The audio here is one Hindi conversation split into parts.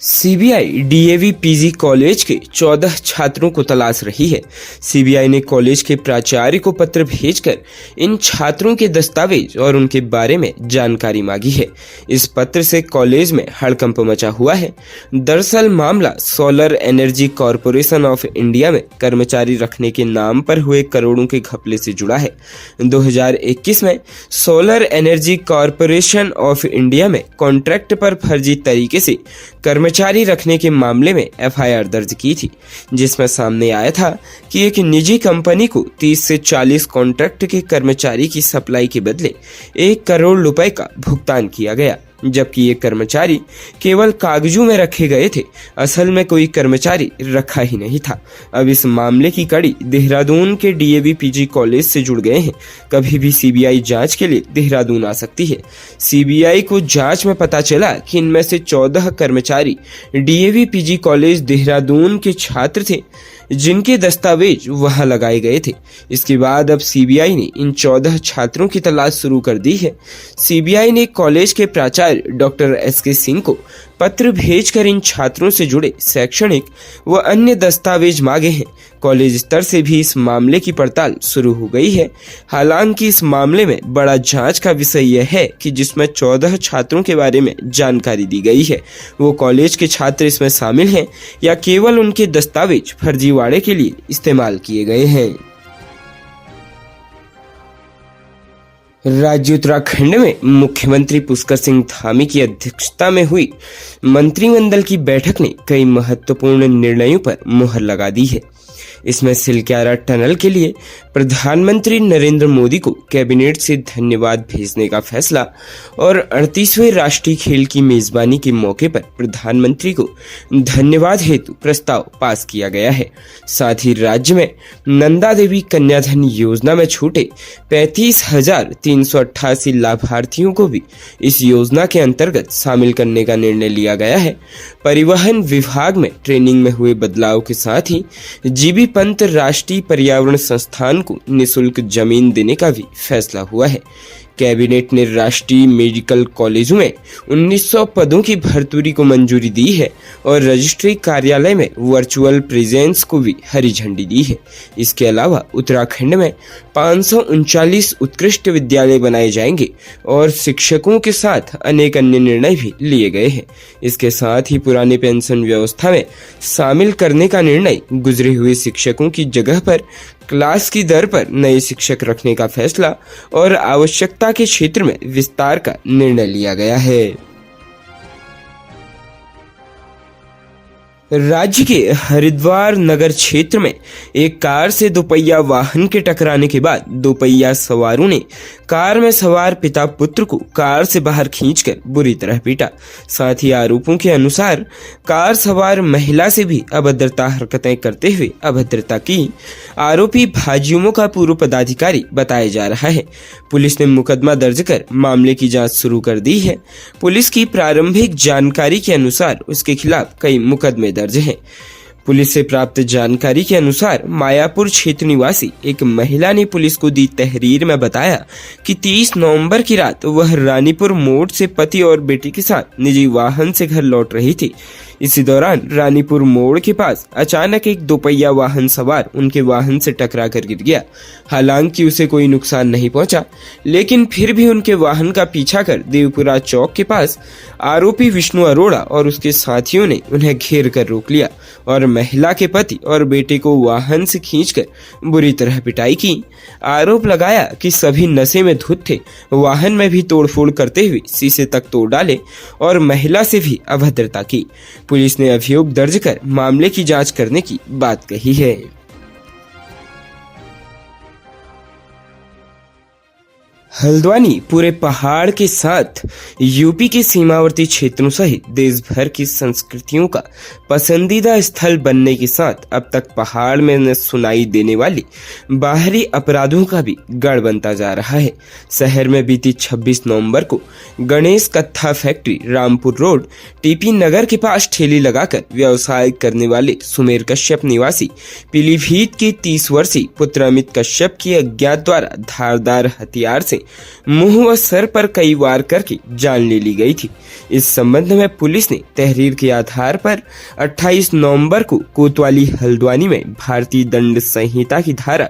सीबीआई डीएवी पीजी कॉलेज के 14 छात्रों को तलाश रही है। सीबीआई ने कॉलेज के प्राचार्य को पत्र भेजकर इन छात्रों के दस्तावेज और उनके बारे में जानकारी मांगी है। इस पत्र से कॉलेज में हड़कंप मचा हुआ है। दरअसल मामला solar energy corporation of India में कर्मचारी रखने के नाम पर हुए करोड़ों के घपले से जुड़ा है। 2021 में solar energy corporation of India में कॉन्ट्रैक्ट पर फर्जी तरीके से कर्मचारी रखने के मामले में एफआईआर दर्ज की थी, जिसमें सामने आया था कि एक निजी कंपनी को 30 से 40 कॉन्ट्रैक्ट के कर्मचारी की सप्लाई के बदले 1 करोड़ रुपए का भुगतान किया गया, जबकि ये कर्मचारी केवल कागजों में रखे गए थे। असल में कोई कर्मचारी रखा ही नहीं था। अब इस मामले की कड़ी देहरादून के डीएवी पीजी कॉलेज से जुड़ गए हैं। कभी भी सीबीआई जांच के लिए देहरादून आ सकती है। सीबीआई को जांच में पता चला कि इनमें से 14 कर्मचारी डीएवी पीजी कॉलेज देहरादून के छात्र थे, जिनके दस्तावेज वहां लगाए गए थे। इसके बाद अब सीबीआई ने इन 14 छात्रों की तलाश शुरू कर दी है। सीबीआई ने कॉलेज के प्राचार्य डॉक्टर एसके सिंह को पत्र भेजकर इन छात्रों से जुड़े शैक्षणिक व अन्य दस्तावेज मांगे हैं। कॉलेज स्तर से भी इस मामले की पड़ताल शुरू हो गई है। हालांकि इस मामले में बड़ा जांच का विषय यह है कि जिसमें 14 छात्रों के बारे में जानकारी दी गई है, वो कॉलेज के छात्र इसमें शामिल हैं या केवल उनके दस्तावेज फर्जीवाड़े के लिए इस्तेमाल किए गए हैं। राज्य उत्तराखंड में मुख्यमंत्री पुष्कर सिंह धामी की अध्यक्षता में हुई मंत्रिमंडल की बैठक ने कई महत्वपूर्ण निर्णयों पर मुहर लगा दी है। इसमें सिलक्यारा टनल के लिए प्रधानमंत्री नरेंद्र मोदी को कैबिनेट से धन्यवाद भेजने का फैसला और 38वें राष्ट्रीय खेल की मेजबानी के मौके पर प्रधानमंत्री को धन्यवाद हेतु प्रस्ताव पास किया गया है। साथ ही राज्य में नंदा देवी कन्याधन योजना में छूटे 35,388 लाभार्थियों को भी इस योजना के अंतर्गत शामिल करने का निर्णय लिया गया है। परिवहन विभाग में ट्रेनिंग में हुए बदलाव के साथ ही जीबी पंत राष्ट्रीय पर्यावरण संस्थान को निःशुल्क जमीन देने का भी फैसला हुआ है। कैबिनेट ने राष्ट्रीय मेडिकल कॉलेजों में 1900 पदों की भर्ती को मंजूरी दी है और रजिस्ट्री कार्यालय में वर्चुअल प्रेजेंस को भी हरी झंडी दी है। इसके अलावा उत्तराखंड में 539 उत्कृष्ट विद्यालय बनाए जाएंगे और शिक्षकों के साथ अनेक अन्य निर्णय भी लिए गए हैं। इसके साथ ही पुरानी पेंशन व्यवस्था में शामिल करने का निर्णय, गुजरे हुए शिक्षकों की जगह पर क्लास की दर पर नए शिक्षक रखने का फैसला और आवश्यकता के क्षेत्र में विस्तार का निर्णय लिया गया है। राज्य के हरिद्वार नगर क्षेत्र में एक कार से दोपहिया वाहन के टकराने के बाद दोपहिया सवारों ने कार में सवार पिता पुत्र को कार से बाहर खींचकर बुरी तरह पीटा। साथ ही आरोपों के अनुसार कार सवार महिला से भी अभद्रता हरकतें करते हुए अभद्रता की। आरोपी भाजयुमो का पूर्व पदाधिकारी बताया जा रहा है। पुलिस ने मुकदमा दर्ज कर मामले की जांच शुरू कर दी है। पुलिस की प्रारंभिक जानकारी के अनुसार उसके खिलाफ कई मुकदमे दर्ज हैं। पुलिस से प्राप्त जानकारी के अनुसार मायापुर क्षेत्र निवासी एक महिला ने पुलिस को दी तहरीर में बताया कि 30 नवंबर की रात वह रानीपुर मोड़ से पति और बेटी के साथ निजी वाहन से घर लौट रही थी। इसी दौरान रानीपुर मोड़ के पास अचानक एक दोपहिया वाहन सवार उनके वाहन से टकरा कर गिर गया। हालांकि उसे कोई नुकसान नहीं पहुंचा, लेकिन फिर भी उनके वाहन का पीछा कर देवपुरा चौक के पास आरोपी विष्णु अरोड़ा और उसके साथियों ने उन्हें घेर कर रोक लिया और महिला के पति और बेटे को वाहन से खींचकर बुरी तरह पिटाई की। आरोप लगाया कि सभी नशे में धुत थे। वाहन में भी तोड़फोड़ करते हुए शीशे तक तोड़ डाले और महिला से भी अभद्रता की। पुलिस ने अभियोग दर्ज कर मामले की जांच करने की बात कही है। हल्द्वानी पूरे पहाड़ के साथ यूपी के सीमावर्ती क्षेत्रों सहित देश भर की संस्कृतियों का पसंदीदा स्थल बनने के साथ अब तक पहाड़ में न सुनाई देने वाली बाहरी अपराधों का भी गढ़ बनता जा रहा है। शहर में बीती 26 नवंबर को गणेश कत्था फैक्ट्री रामपुर रोड टीपी नगर के पास ठेली लगाकर व्यवसाय करने वाले सुमेर कश्यप निवासी पीलीभीत के 30 वर्षीय पुत्र अमित कश्यप की अज्ञात द्वारा धारदार हथियार से मुंह व सर पर कई वार करके जान ले ली गई थी। इस संबंध में पुलिस ने तहरीर के आधार पर 28 नवंबर को कोतवाली हल्द्वानी में भारतीय दंड संहिता की धारा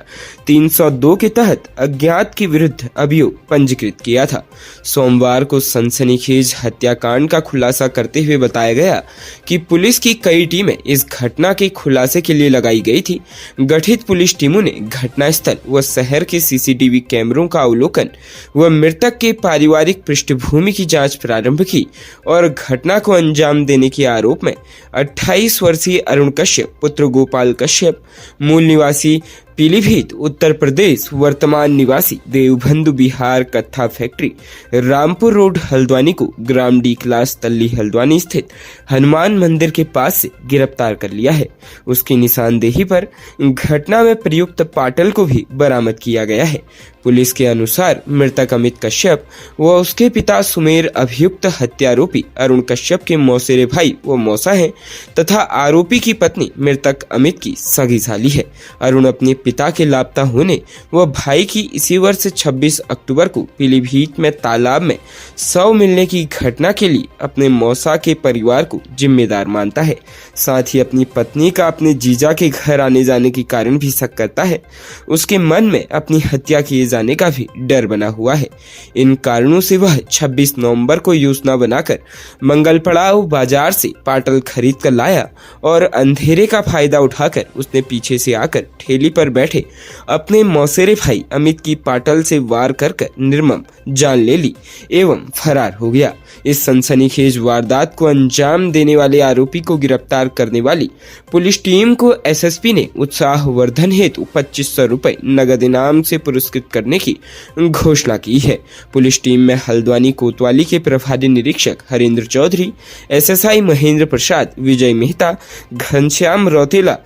302 के तहत अज्ञात के विरुद्ध अभियोग पंजीकृत किया था। सोमवार को सनसनीखेज हत्याकांड का खुलासा करते हुए बताया गया कि पुलिस की कई टीमें इस घटना के खुलासे के लिए लगाई गई थी। गठित पुलिस टीमों ने घटनास्थल व शहर के सीसीटीवी कैमरों का अवलोकन व मृतक के पारिवारिक पृष्ठभूमि की जांच प्रारंभ की और घटना को अंजाम देने के आरोप में 28 वर्षीय अरुण कश्यप पुत्र गोपाल कश्यप मूल निवासी पीलीभीत उत्तर प्रदेश वर्तमान निवासी देवबंधु बिहार कत्था फैक्ट्री रामपुर रोड हल्द्वानी को ग्राम डी क्लास तल्ली हल्द्वानी स्थित हनुमान मंदिर के पास से गिरफ्तार कर लिया है। उसकी निशानदेही पर घटना में प्रयुक्त पाटल को भी बरामद किया गया है। पुलिस के अनुसार मृतक अमित कश्यप व उसके पिता सुमेर अभियुक्त हत्यारोपी अरुण कश्यप के मौसेरे भाई व मौसा हैं तथा आरोपी की पत्नी मृतक अमित की सगी साली है। अरुण अपने पिता के लापता होने व भाई की इसी वर्ष 26 अक्टूबर को पीलीभीत में तालाब में शव मिलने की घटना के लिए अपने मौसा के परिवार को जिम्मेदार मानता है। साथ ही अपनी पत्नी का अपने जीजा के घर आने जाने के कारण भी शक करता है। उसके मन में अपनी हत्या किए जाने का भी डर बना हुआ है। इन कारणों से वह 26 नवंबर को योजना बनाकर मंगल पड़ाव बाजार से पाटल खरीद कर लाया और अंधेरे का फायदा उठाकर उसने पीछे से आकर ठेली पर बैठे अपने मौसेरे भाई अमित की पाटल से वार कर निर्मम जान ले ली एवं फरार हो गया। इस सनसनीखेज वारदात को अंजाम देने वाले आरोपी को गिरफ्तार करने वाली पुलिस टीम को एसएसपी ने उत्साहवर्धन हेतु 2500 रुपए नगद इनाम से पुरस्कृत करने की घोषणा की है। पुलिस टीम में हल्द्वानी कोतवाली के प्रभारी निरीक्षक हरेंद्र चौधरी, एसएसआई महेंद्र प्रसाद, विजय मेहता, घनश्याम रौतेला,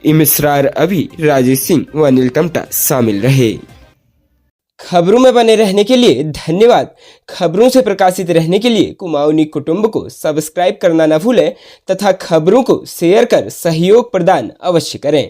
इमसरार अभी, राजेश सिंह व अनिल टमटा शामिल रहे। खबरों में बने रहने के लिए धन्यवाद। खबरों से प्रकाशित रहने के लिए कुमाऊनी कुटुंब को सब्सक्राइब करना न भूलें तथा खबरों को शेयर कर सहयोग प्रदान अवश्य करें।